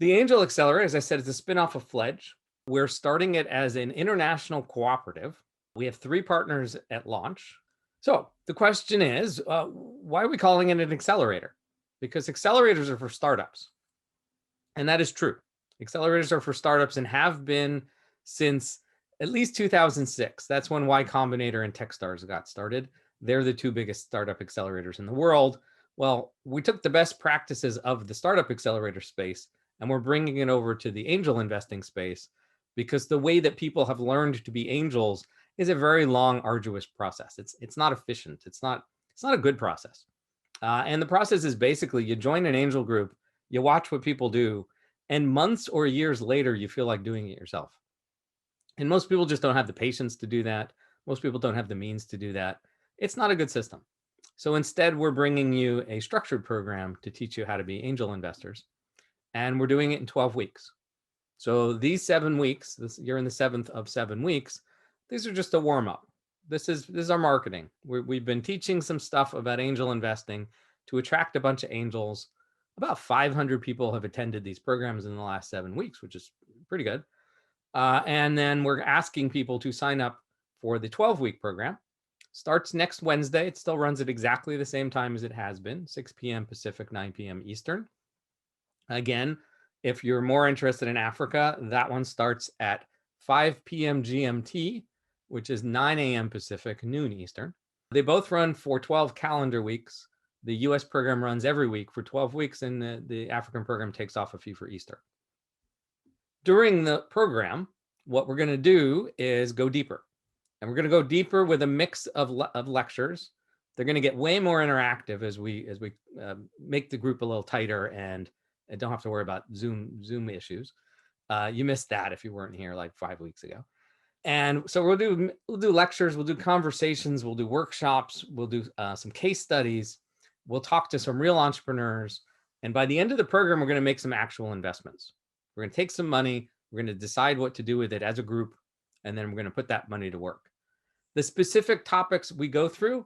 The Angel Accelerator, as I said, is a spinoff of Fledge. We're starting it as an international cooperative. We have 3 partners at launch. So the question is, why are we calling it an accelerator? Because accelerators are for startups. And that is true. Accelerators are for startups and have been since at least 2006. That's when Y Combinator and Techstars got started. They're the 2 biggest startup accelerators in the world. Well, we took the best practices of the startup accelerator space and we're bringing it over to the angel investing space, because the way that people have learned to be angels is a very long, arduous process. It's not efficient. It's not a good process. And the process is basically you join an angel group, you watch what people do, and months or years later, you feel like doing it yourself. And most people just don't have the patience to do that. Most people don't have the means to do that. It's not a good system. So instead, we're bringing you a structured program to teach you how to be angel investors. And we're doing it in 12 weeks. So these 7 weeks, you're in the 7th of 7 weeks, these are just a warm up. This is our marketing. We've been teaching some stuff about angel investing to attract a bunch of angels. About 500 people have attended these programs in the last 7 weeks, which is pretty good. And then we're asking people to sign up for the 12-week program. Starts next Wednesday. It still runs at exactly the same time as it has been, 6 p.m. Pacific, 9 p.m. Eastern. Again, if you're more interested in Africa, that one starts at 5 p.m. GMT, which is 9 a.m. Pacific, noon Eastern. They both run for 12 calendar weeks. The US program runs every week for 12 weeks, and the African program takes off a fee for Easter. During the program, what we're going to do is go deeper. And we're going to go deeper with a mix of lectures. They're going to get way more interactive as we make the group a little tighter and don't have to worry about Zoom issues. You missed that if you weren't here like 5 weeks ago. And so we'll do lectures, we'll do conversations, we'll do workshops, we'll do some case studies, we'll talk to some real entrepreneurs. And by the end of the program, we're going to make some actual investments. We're going to take some money, we're going to decide what to do with it as a group, and then we're going to put that money to work. The specific topics we go through,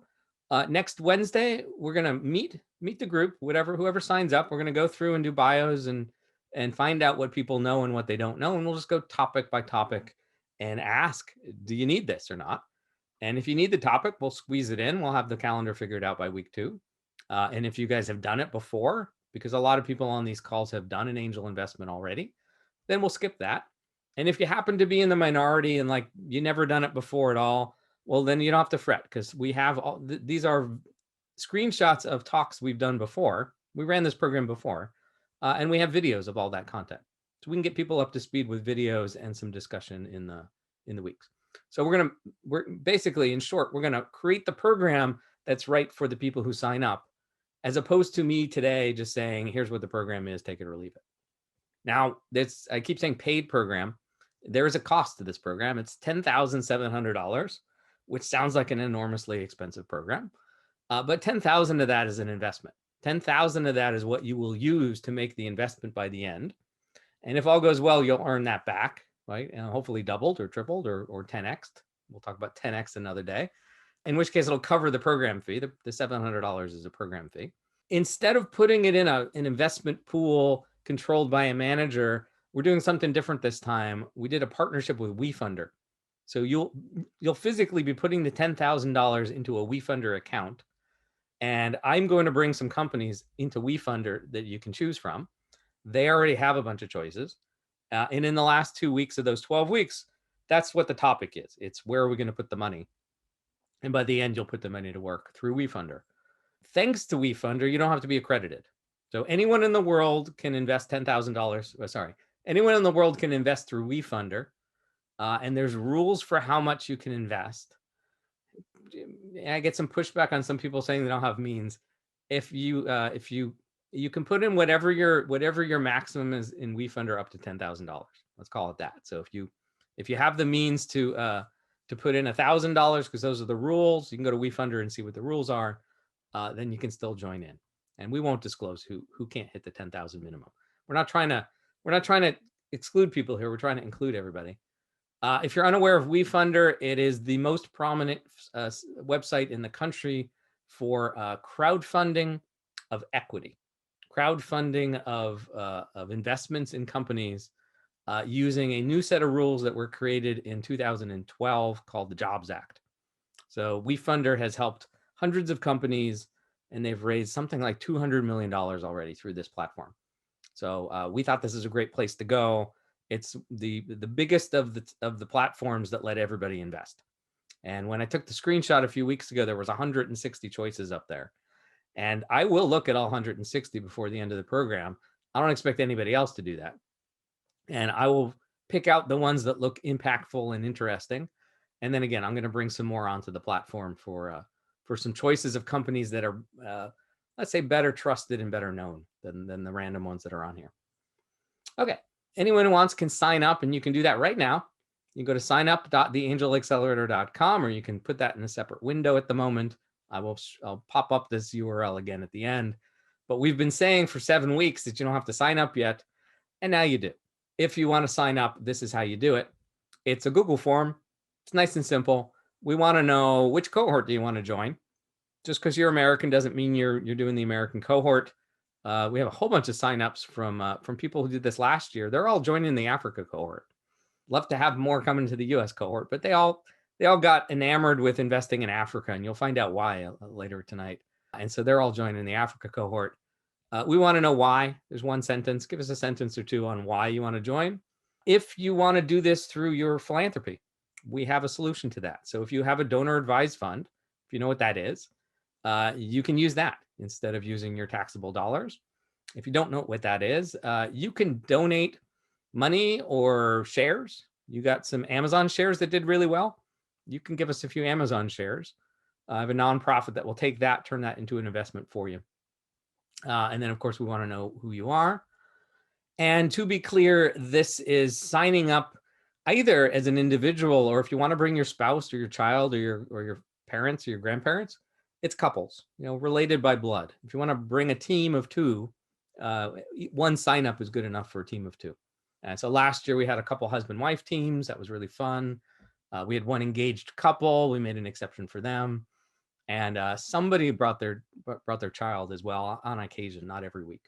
next Wednesday, we're going to meet the group, whoever signs up. We're going to go through and do bios and find out what people know and what they don't know. And we'll just go topic by topic and ask, do you need this or not? And if you need the topic, we'll squeeze it in. We'll have the calendar figured out by week 2. And if you guys have done it before, because a lot of people on these calls have done an angel investment already, then we'll skip that. And if you happen to be in the minority and like you never done it before at all, well, then you don't have to fret, because we have these are screenshots of talks we've done before. We ran this program before, and we have videos of all that content. So we can get people up to speed with videos and some discussion in the weeks. So we're basically, in short, we're gonna create the program that's right for the people who sign up, as opposed to me today just saying, here's what the program is, take it or leave it. Now, I keep saying paid program. There is a cost to this program. It's $10,700, which sounds like an enormously expensive program. But 10,000 of that is an investment. 10,000 of that is what you will use to make the investment by the end. And if all goes well, you'll earn that back, right? And hopefully doubled or tripled or 10x'd. We'll talk about 10x another day, in which case it'll cover the program fee. The $700 is a program fee. Instead of putting it in an investment pool controlled by a manager, we're doing something different this time. We did a partnership with Wefunder. So you'll physically be putting the $10,000 into a Wefunder account. And I'm going to bring some companies into Wefunder that you can choose from. They already have a bunch of choices. And in the last 2 weeks of those 12 weeks, that's what the topic is. It's where are we going to put the money? And by the end, you'll put the money to work through Wefunder. Thanks to Wefunder, you don't have to be accredited. So anyone in the world can invest $10,000. Sorry, anyone in the world can invest through Wefunder. And there's rules for how much you can invest. I get some pushback on some people saying they don't have means. If you can put in whatever your maximum is in Wefunder, up to $10,000. Let's call it that. So if you have the means to put in $1,000, because those are the rules, you can go to Wefunder and see what the rules are. Then you can still join in. And we won't disclose who can't hit the 10,000 minimum. We're not trying to exclude people here. We're trying to include everybody. If you're unaware of Wefunder, it is the most prominent website in the country for crowdfunding of equity. crowdfunding of investments in companies using a new set of rules that were created in 2012 called the Jobs Act. So Wefunder has helped hundreds of companies, and they've raised something like $200 million already through this platform. So we thought this is a great place to go. It's the biggest of the platforms that let everybody invest. And when I took the screenshot a few weeks ago, there was 160 choices up there. And I will look at all 160 before the end of the program. I don't expect anybody else to do that. And I will pick out the ones that look impactful and interesting. And then again, I'm going to bring some more onto the platform for some choices of companies that are, let's say, better trusted and better known than the random ones that are on here. Okay, anyone who wants can sign up, and you can do that right now. You can go to signup.theangelaccelerator.com, or you can put that in a separate window at the moment. I'll pop up this URL again at the end. But we've been saying for 7 weeks that you don't have to sign up yet, and now you do. If you want to sign up, this is how you do it. It's a Google form. It's nice and simple. We want to know which cohort do you want to join. Just because you're American doesn't mean you're doing the American cohort. We have a whole bunch of signups from people who did this last year. They're all joining the Africa cohort. Love to have more coming to the U.S. cohort, but they all got enamored with investing in Africa, and you'll find out why later tonight. And so they're all joining the Africa cohort. We want to know why. There's one sentence. Give us a sentence or two on why you want to join. If you want to do this through your philanthropy, we have a solution to that. So if you have a donor advised fund, if you know what that is, you can use that instead of using your taxable dollars. If you don't know what that is, you can donate money or shares. You got some Amazon shares that did really well. You can give us a few Amazon shares. I have a nonprofit that will take that, turn that into an investment for you. And then, of course, we want to know who you are. And to be clear, this is signing up either as an individual, or if you want to bring your spouse or your child or your parents or your grandparents, it's couples, related by blood. If you want to bring a team of 2, one sign up is good enough for a team of 2. And so last year we had a couple husband-wife teams. That was really fun. We had one engaged couple. We made an exception for them. And somebody brought their child as well on occasion, not every week.